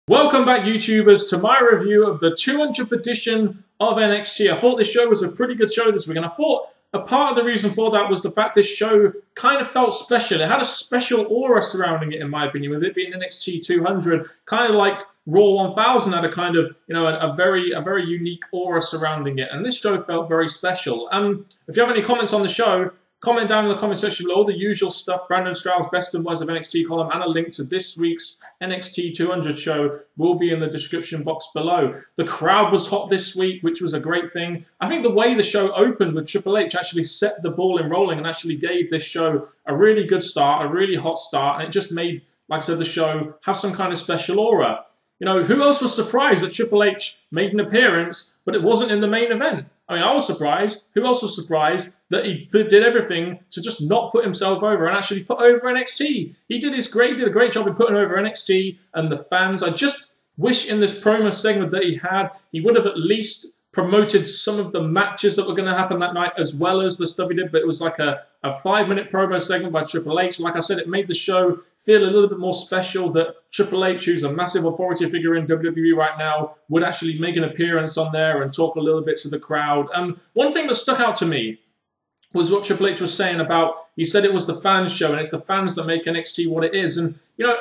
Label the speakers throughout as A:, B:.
A: Welcome back, YouTubers, to my review of the 200th edition of NXT. I thought this show was a pretty good show this week, and I thought a part of the reason for that was the fact this show kind of felt special. It had a special aura surrounding it, in my opinion, with it being NXT200, kind of like Raw 1000 had a kind of, a very unique aura surrounding it, and this show felt very special. If you have any comments on the show, comment down in the comment section below. All the usual stuff, Brandon Stroud's Best and Worst of NXT column, and a link to this week's NXT 200 show will be in the description box below. The crowd was hot this week, which was a great thing. I think the way the show opened with Triple H actually set the ball in rolling and actually gave this show a really good start, a really hot start, and it just made, like I said, the show have some kind of special aura. Who else was surprised that Triple H made an appearance, but it wasn't in the main event? I mean, I was surprised. Who else was surprised that he did everything to just not put himself over and actually put over NXT? He did a great job in putting over NXT and the fans. I just wish in this promo segment that he would have at least promoted some of the matches that were going to happen that night as well as the stuff he did, but it was like a 5-minute promo segment by Triple H. Like I said, it made the show feel a little bit more special that Triple H, who's a massive authority figure in WWE right now, would actually make an appearance on there and talk a little bit to the crowd. One thing that stuck out to me was what Triple H was saying about, he said it was the fans show and it's the fans that make NXT what it is. And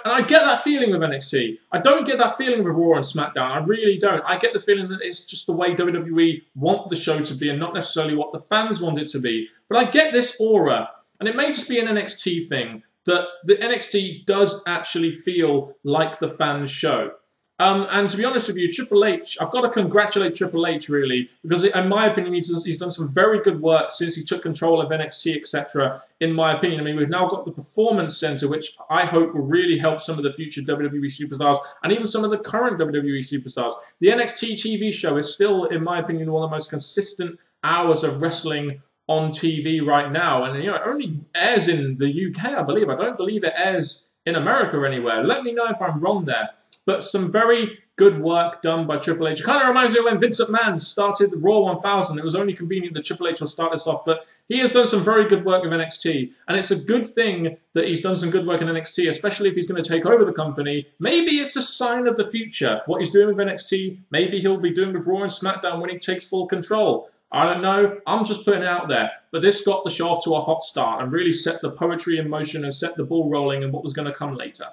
A: I get that feeling with NXT. I don't get that feeling with Raw and SmackDown. I really don't. I get the feeling that it's just the way WWE want the show to be and not necessarily what the fans want it to be. But I get this aura, and it may just be an NXT thing, that the NXT does actually feel like the fans show. And to be honest with you, Triple H, I've got to congratulate Triple H, really, because in my opinion, he's done some very good work since he took control of NXT, etc., in my opinion. I mean, we've now got the Performance Center, which I hope will really help some of the future WWE superstars and even some of the current WWE superstars. The NXT TV show is still, in my opinion, one of the most consistent hours of wrestling on TV right now. And, it only airs in the UK, I believe. I don't believe it airs in America or anywhere. Let me know if I'm wrong there. But some very good work done by Triple H. It kind of reminds me of when Vince McMahon started the Raw 1000. It was only convenient that Triple H will start this off, but he has done some very good work with NXT. And it's a good thing that he's done some good work in NXT, especially if he's going to take over the company. Maybe it's a sign of the future, what he's doing with NXT. Maybe he'll be doing with Raw and SmackDown when he takes full control. I don't know. I'm just putting it out there. But this got the show off to a hot start and really set the poetry in motion and set the ball rolling and what was going to come later.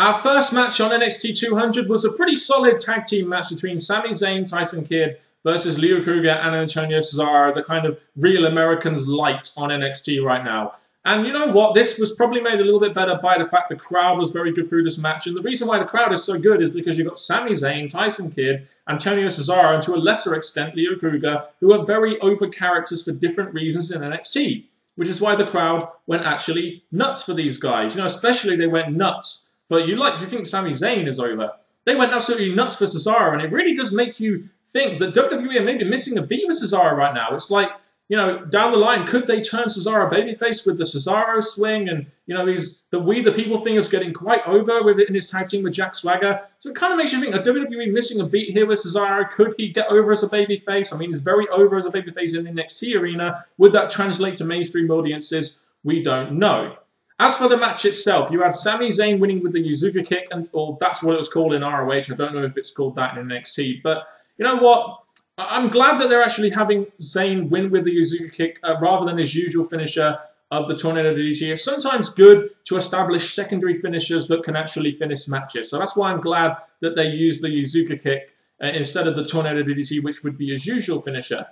A: Our first match on NXT 200 was a pretty solid tag team match between Sami Zayn, Tyson Kidd versus Leo Kruger and Antonio Cesaro, the kind of real Americans light on NXT right now. And you know what? This was probably made a little bit better by the fact the crowd was very good through this match. And the reason why the crowd is so good is because you've got Sami Zayn, Tyson Kidd, Antonio Cesaro, and to a lesser extent Leo Kruger, who are very over characters for different reasons in NXT. Which is why the crowd went actually nuts for these guys. Especially they went nuts. But you think Sami Zayn is over. They went absolutely nuts for Cesaro, and it really does make you think that WWE are maybe missing a beat with Cesaro right now. It's like, down the line, could they turn Cesaro babyface with the Cesaro swing? And, the We the People thing is getting quite over with it in his tag team with Jack Swagger. So it kind of makes you think, are WWE missing a beat here with Cesaro? Could he get over as a babyface? I mean, he's very over as a babyface in the NXT arena. Would that translate to mainstream audiences? We don't know. As for the match itself, you had Sami Zayn winning with the Yuzuka kick, or that's what it was called in ROH. I don't know if it's called that in NXT. But you know what? I'm glad that they're actually having Zayn win with the Yuzuka kick rather than his usual finisher of the Tornado DDT. It's sometimes good to establish secondary finishers that can actually finish matches. So that's why I'm glad that they used the Yuzuka kick instead of the Tornado DDT, which would be his usual finisher.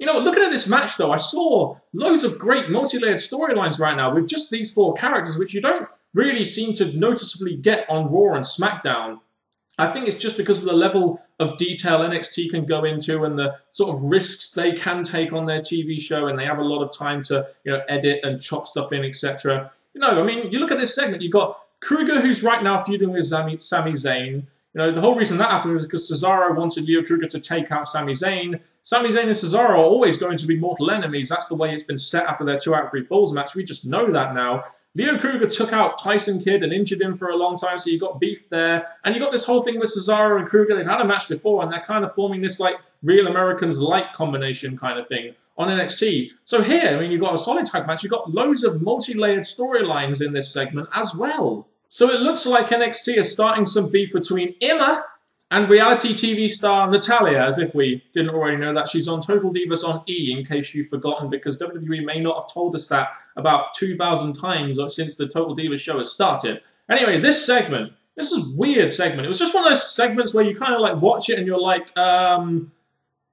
A: Looking at this match, though, I saw loads of great multi-layered storylines right now with just these 4 characters, which you don't really seem to noticeably get on Raw and SmackDown. I think it's just because of the level of detail NXT can go into and the sort of risks they can take on their TV show, and they have a lot of time to, edit and chop stuff in, etc. I mean, you look at this segment, you've got Kruger, who's right now feuding with Sami Zayn. The whole reason that happened was because Cesaro wanted Leo Kruger to take out Sami Zayn. Sami Zayn and Cesaro are always going to be mortal enemies. That's the way it's been set after their 2 out of 3 falls match. We just know that now. Leo Kruger took out Tyson Kidd and injured him for a long time, so you got beef there. And you got this whole thing with Cesaro and Kruger. They've had a match before, and they're kind of forming this, like, real Americans light combination kind of thing on NXT. So here, I mean, you've got a solid tag match. You've got loads of multi-layered storylines in this segment as well. So it looks like NXT is starting some beef between Emma and reality TV star Natalya, as if we didn't already know that. She's on Total Divas on E, in case you've forgotten, because WWE may not have told us that about 2,000 times since the Total Divas show has started. Anyway, this segment, this is a weird segment. It was just one of those segments where you kind of like watch it and you're like,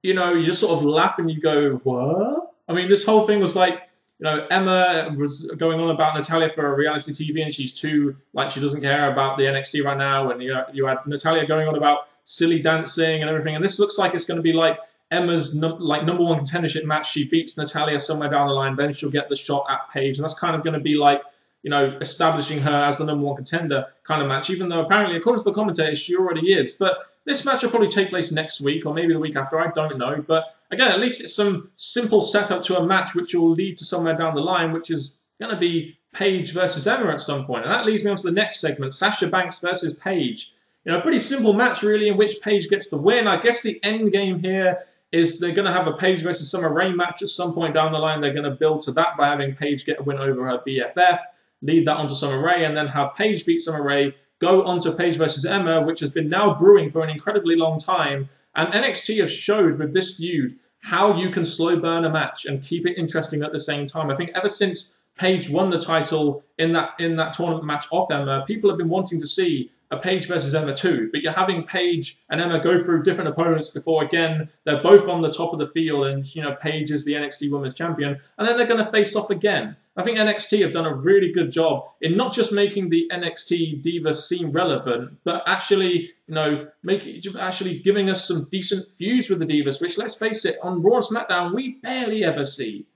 A: you know, you just sort of laugh and you go, what? I mean, this whole thing was like, you know, Emma was going on about Natalya for a reality TV, and she's too, like, she doesn't care about the NXT right now. And you had Natalya going on about silly dancing and everything. And this looks like it's going to be like Emma's #1 contendership match. She beats Natalya somewhere down the line, then she'll get the shot at Paige. And that's kind of going to be like, you know, establishing her as the #1 contender kind of match, even though apparently, according to the commentators, she already is. But this match will probably take place next week or maybe the week after, I don't know. But again, at least it's some simple setup to a match which will lead to somewhere down the line, which is going to be Paige versus Emma at some point. And that leads me on to the next segment, Sasha Banks versus Paige. You know, a pretty simple match really in which Paige gets the win. I guess the end game here is they're going to have a Paige versus Summer Rae match at some point down the line. They're going to build to that by having Paige get a win over her BFF, lead that onto Summer Rae, and then have Paige beat Summer Rae, go on to Paige versus Emma, which has been now brewing for an incredibly long time. And NXT have showed with this feud how you can slow burn a match and keep it interesting at the same time. I think ever since Paige won the title in that tournament match off Emma, people have been wanting to see a Paige versus Emma too. But you're having Paige and Emma go through different opponents before, again, they're both on the top of the field, and, you know, Paige is the NXT Women's Champion, and then they're going to face off again. I think NXT have done a really good job in not just making the NXT Divas seem relevant, but actually, you know, actually giving us some decent feuds with the Divas, which, let's face it, on Raw and SmackDown, we barely ever see.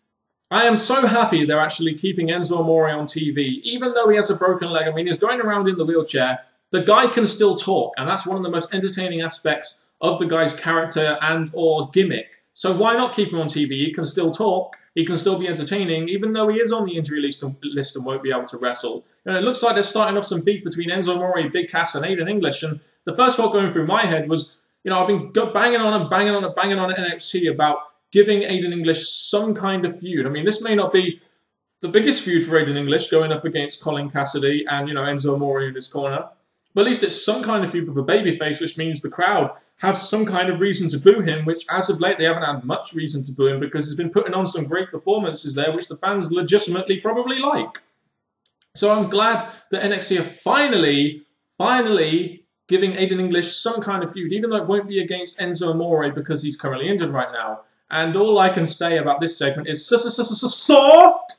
A: I am so happy they're actually keeping Enzo Amore on TV, even though he has a broken leg. I mean, he's going around in the wheelchair. The guy can still talk, and that's one of the most entertaining aspects of the guy's character and or gimmick. So why not keep him on TV? He can still talk. He can still be entertaining, even though he is on the injury list and won't be able to wrestle. And it looks like they're starting off some beef between Enzo Amore, Big Cass, and Aiden English. And the first thought going through my head was, you know, I've been banging on NXT about giving Aiden English some kind of feud. I mean, this may not be the biggest feud for Aiden English going up against Colin Cassidy and, you know, Enzo Amore in his corner. But at least it's some kind of feud with a babyface, which means the crowd have some kind of reason to boo him, which as of late they haven't had much reason to boo him because he's been putting on some great performances there, which the fans legitimately probably like. So I'm glad that NXT are finally giving Aiden English some kind of feud, even though it won't be against Enzo Amore because he's currently injured right now. And all I can say about this segment is soft.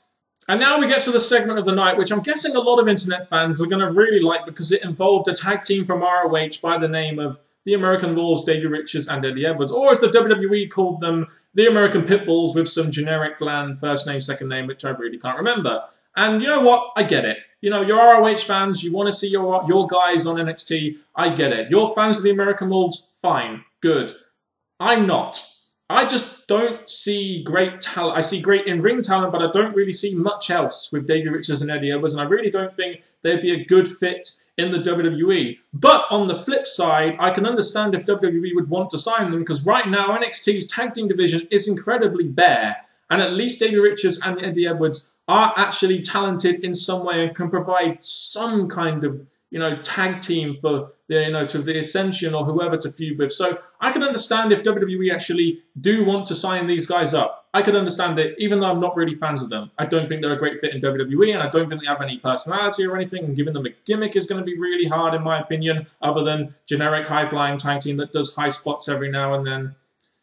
A: And now we get to the segment of the night, which I'm guessing a lot of internet fans are going to really like because it involved a tag team from ROH by the name of the American Wolves, Davey Richards and Eddie Edwards, or as the WWE called them, the American Pitbulls, with some generic bland first name, second name, which I really can't remember. And you know what? I get it. You know, you're ROH fans, you want to see your guys on NXT, I get it. You're fans of the American Wolves, fine, good. I'm not. I just don't see great talent. I see great in-ring talent, but I don't really see much else with Davey Richards and Eddie Edwards, and I really don't think they'd be a good fit in the WWE. But on the flip side, I can understand if WWE would want to sign them, because right now NXT's tag team division is incredibly bare, and at least Davey Richards and Eddie Edwards are actually talented in some way and can provide some kind of, you know, tag team for the, you know, to the Ascension or whoever to feud with. So I can understand if WWE actually do want to sign these guys up. I could understand it, even though I'm not really fans of them. I don't think they're a great fit in WWE, and I don't think they have any personality or anything, and giving them a gimmick is going to be really hard, in my opinion, other than generic high-flying tag team that does high spots every now and then.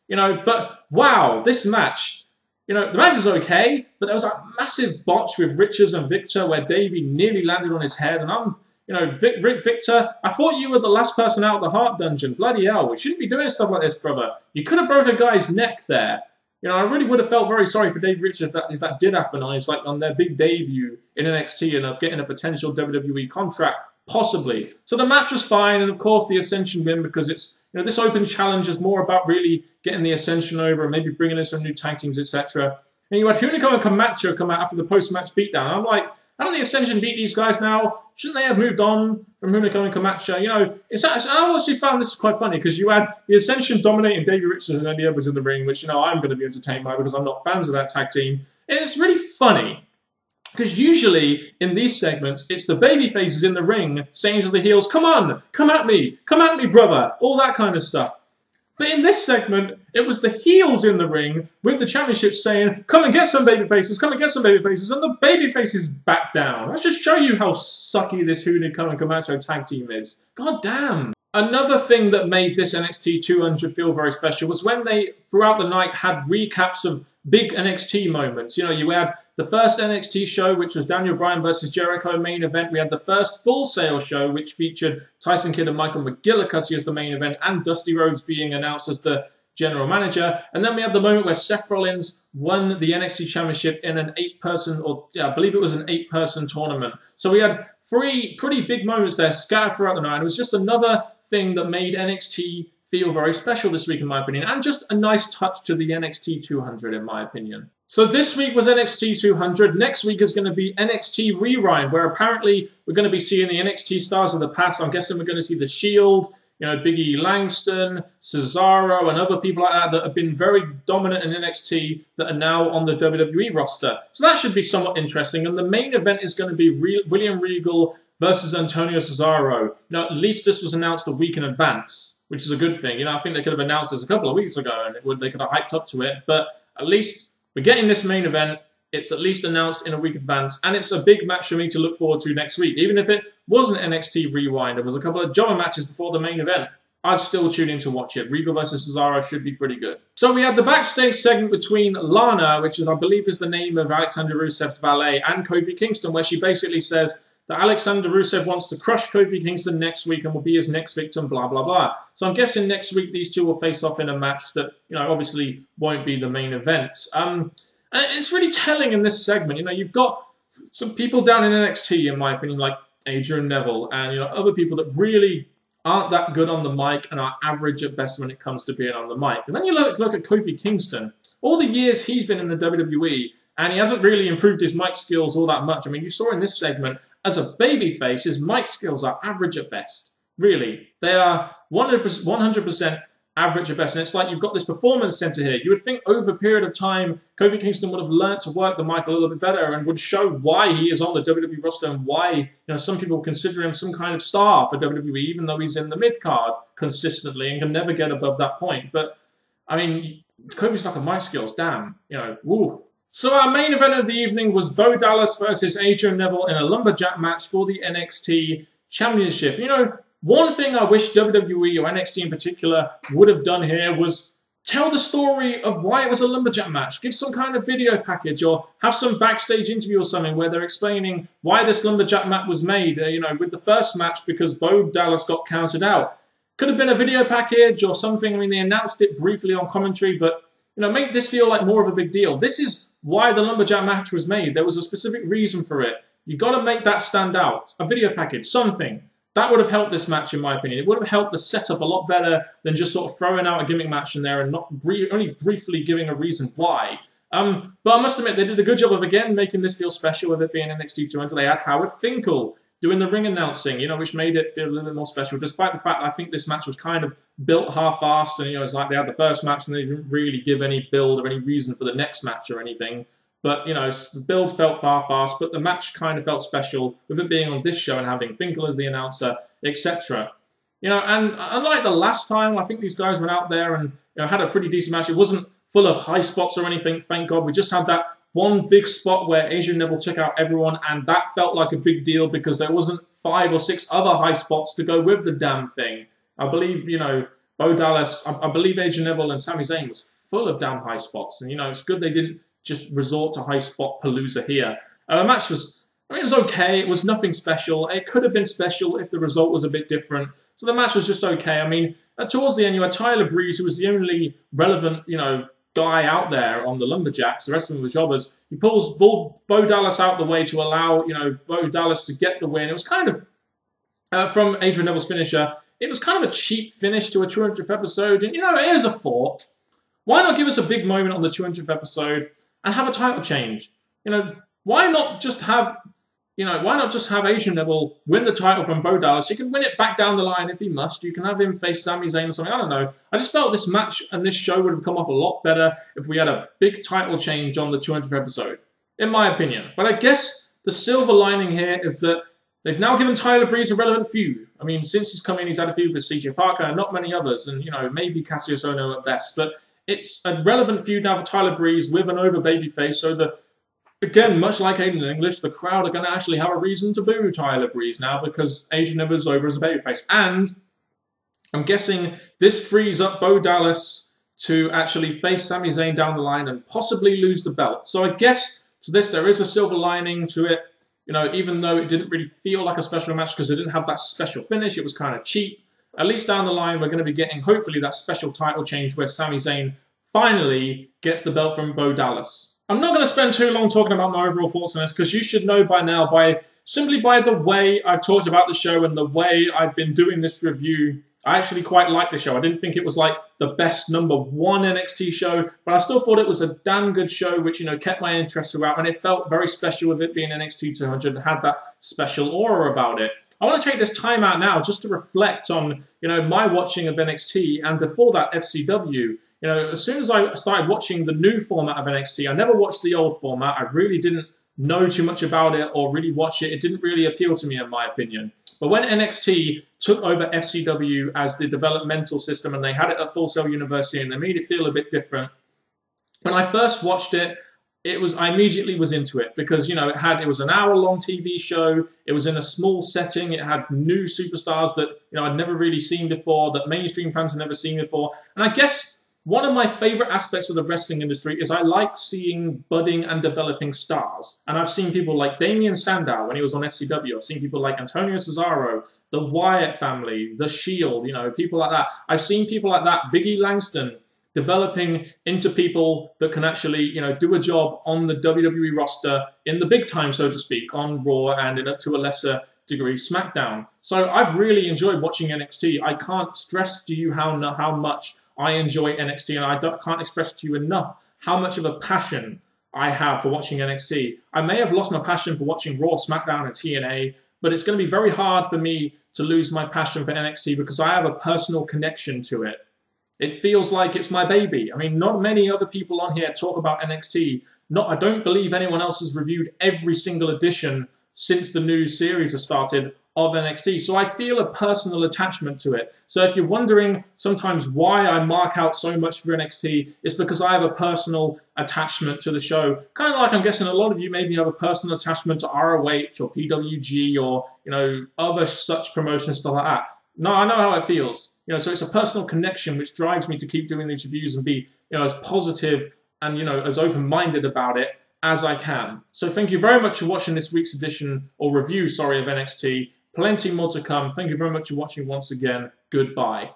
A: You know, but wow, this match, you know, the match is okay, but there was a massive botch with Richards and Victor where Davey nearly landed on his head, and I'm, you know, Victor, I thought you were the last person out of the Heart Dungeon. Bloody hell, we shouldn't be doing stuff like this, brother. You could have broke a guy's neck there. You know, I really would have felt very sorry for Dave Richards if that did happen on their big debut in NXT and of getting a potential WWE contract, possibly. So the match was fine, and of course the Ascension win, because it's, you know, this open challenge is more about really getting the Ascension over and maybe bringing in some new tag teams, etc. And you had Hunico and Camacho come out after the post-match beatdown. And I'm like, haven't the Ascension beat these guys now? Shouldn't they have moved on from Hunico and Camacho? You know, I actually found this quite funny because you had the Ascension dominating Davey Richards and Eddie Edwards in the ring, which, you know, I'm going to be entertained by because I'm not fans of that tag team. And it's really funny. Because usually in these segments, it's the baby faces in the ring saying to the heels, come on, come at me, brother, all that kind of stuff. But in this segment, it was the heels in the ring with the championship saying, come and get some baby faces, come and get some baby faces, and the baby faces back down. Let's just show you how sucky this Hunico and Komatsu tag team is. God damn. Another thing that made this NXT 200 feel very special was when they, throughout the night, had recaps of big NXT moments. You know, you had the first NXT show, which was Daniel Bryan versus Jericho main event. We had the first Full Sail show, which featured Tyson Kidd and Michael McGillicuddy as the main event, and Dusty Rhodes being announced as the general manager. And then we had the moment where Seth Rollins won the NXT Championship in an 8-person, or yeah, I believe it was an 8-person tournament. So we had 3 pretty big moments there scattered throughout the night. It was just another thing that made NXT feel very special this week, in my opinion, and just a nice touch to the NXT 200, in my opinion. So this week was NXT 200. Next week is going to be NXT Rewind, where apparently we're going to be seeing the NXT stars of the past. I'm guessing we're going to see The Shield, you know, Big E Langston, Cesaro, and other people like that that have been very dominant in NXT that are now on the WWE roster. So that should be somewhat interesting. And the main event is going to be William Regal versus Antonio Cesaro. You know, at least this was announced a week in advance, which is a good thing. You know, I think they could have announced this a couple of weeks ago and they could have hyped up to it. But at least we're getting this main event. It's at least announced in a week advance, and it's a big match for me to look forward to next week. Even if it wasn't NXT Rewind, there was a couple of jobber matches before the main event, I'd still tune in to watch it. Regal versus Cesaro should be pretty good. So we had the backstage segment between Lana, which is, I believe, is the name of Alexander Rusev's valet, and Kofi Kingston, where she basically says that Alexander Rusev wants to crush Kofi Kingston next week and will be his next victim, blah, blah, blah. So I'm guessing next week these two will face off in a match that, you know, obviously won't be the main event. And it's really telling in this segment. You know, you've got some people down in NXT, in my opinion, like Adrian Neville, and, you know, other people that really aren't that good on the mic and are average at best when it comes to being on the mic. And then you look at Kofi Kingston. All the years he's been in the WWE, and he hasn't really improved his mic skills all that much. I mean, you saw in this segment, as a babyface, his mic skills are average at best. Really. They are 100% average at best. And it's like you've got this performance center here. You would think over a period of time, Kofi Kingston would have learned to work the mic a little bit better and would show why he is on the WWE roster and why, you know, some people consider him some kind of star for WWE, even though he's in the mid-card consistently and can never get above that point. But, I mean, Kofi's like a mic skills, damn, you know, woo. So our main event of the evening was Bo Dallas versus Adrian Neville in a Lumberjack match for the NXT Championship. You know, one thing I wish WWE, or NXT in particular, would have done here was tell the story of why it was a Lumberjack match. Give some kind of video package or have some backstage interview or something where they're explaining why this Lumberjack match was made, you know, with the first match because Bo Dallas got counted out. Could have been a video package or something. I mean, they announced it briefly on commentary, but, you know, make this feel like more of a big deal. This is why the Lumberjack match was made. There was a specific reason for it. You've got to make that stand out. A video package, something. That would have helped this match, in my opinion. It would have helped the setup a lot better than just sort of throwing out a gimmick match in there and not only briefly giving a reason why. But I must admit, they did a good job of, again, making this feel special with it being NXT 200. They had Howard Finkel doing the ring announcing, you know, which made it feel a little bit more special, despite the fact that I think this match was kind of built half-assed. And, you know, it's like they had the first match and they didn't really give any build or any reason for the next match or anything. But, you know, the build felt half-assed, but the match kind of felt special with it being on this show and having Finkel as the announcer, etc. You know, and unlike the last time, I think these guys went out there and, you know, had a pretty decent match. It wasn't full of high spots or anything, thank God. We just had that one big spot where Adrian Neville took out everyone, and that felt like a big deal because there wasn't 5 or 6 other high spots to go with the damn thing. I believe, you know, Bo Dallas, I believe Adrian Neville and Sami Zayn was full of damn high spots. And, you know, it's good they didn't just resort to high spot palooza here. The match was, I mean, it was okay. It was nothing special. It could have been special if the result was a bit different. So the match was just okay. I mean, towards the end, you had Tyler Breeze, who was the only relevant, you know, guy out there on the Lumberjacks. The rest of them were jobbers. He pulls Bo Dallas out the way to allow, you know, Bo Dallas to get the win. It was kind of, from Adrian Neville's finisher, it was kind of a cheap finish to a 200th episode. And, you know, here's a thought. Why not give us a big moment on the 200th episode and have a title change? You know, why not just have Adrian Neville win the title from Bo Dallas? He can win it back down the line if he must. You can have him face Sami Zayn or something. I don't know. I just felt this match and this show would have come off a lot better if we had a big title change on the 200th episode. in my opinion. But I guess the silver lining here is that they've now given Tyler Breeze a relevant feud. I mean, since he's come in, he's had a feud with CJ Parker and not many others, and, you know, maybe Cassius Ohno at best. But it's a relevant feud now for Tyler Breeze with an over babyface, so that, again, much like Aiden English, the crowd are going to actually have a reason to boo Tyler Breeze now because Asian is over as a babyface. And I'm guessing this frees up Bo Dallas to actually face Sami Zayn down the line and possibly lose the belt. So I guess to this there is a silver lining to it. You know, even though it didn't really feel like a special match because it didn't have that special finish, it was kind of cheap. At least down the line, we're going to be getting, hopefully, that special title change where Sami Zayn finally gets the belt from Bo Dallas. I'm not going to spend too long talking about my overall thoughts on this because you should know by now, simply by the way I've talked about the show and the way I've been doing this review, I actually quite liked the show. I didn't think it was like the best #1 NXT show, but I still thought it was a damn good show, which, you know, kept my interest throughout, and it felt very special with it being NXT200 and had that special aura about it. I want to take this time out now just to reflect on, you know, my watching of NXT and before that FCW. You know, as soon as I started watching the new format of NXT, I never watched the old format. I really didn't know too much about it or really watch it. It didn't really appeal to me, in my opinion. But when NXT took over FCW as the developmental system and they had it at Full Sail University and they made it feel a bit different, when I first watched it, I immediately was into it because, you know, it was an hour-long TV show. It was in a small setting. It had new superstars that, you know, I'd never really seen before, that mainstream fans had never seen before. And I guess one of my favorite aspects of the wrestling industry is I like seeing budding and developing stars. And I've seen people like Damian Sandow when he was on FCW. I've seen people like Antonio Cesaro, the Wyatt family, The Shield, you know, people like that. I've seen people like that, Biggie Langston, developing into people that can actually, you know, do a job on the WWE roster in the big time, so to speak, on Raw and to a lesser degree SmackDown. So I've really enjoyed watching NXT. I can't stress to you how much I enjoy NXT, and I can't express to you enough how much of a passion I have for watching NXT. I may have lost my passion for watching Raw, SmackDown, and TNA, but it's going to be very hard for me to lose my passion for NXT because I have a personal connection to it. It feels like it's my baby. I mean, not many other people on here talk about NXT. I don't believe anyone else has reviewed every single edition since the new series has started of NXT. So I feel a personal attachment to it. So if you're wondering sometimes why I mark out so much for NXT, it's because I have a personal attachment to the show. Kind of like I'm guessing a lot of you maybe have a personal attachment to ROH or PWG or, you know, other such promotions, stuff like that. No, I know how it feels. You know, so it's a personal connection which drives me to keep doing these reviews and be, you know, as positive and, you know, as open-minded about it as I can. So thank you very much for watching this week's edition, or review, sorry, of NXT. Plenty more to come. Thank you very much for watching once again. Goodbye.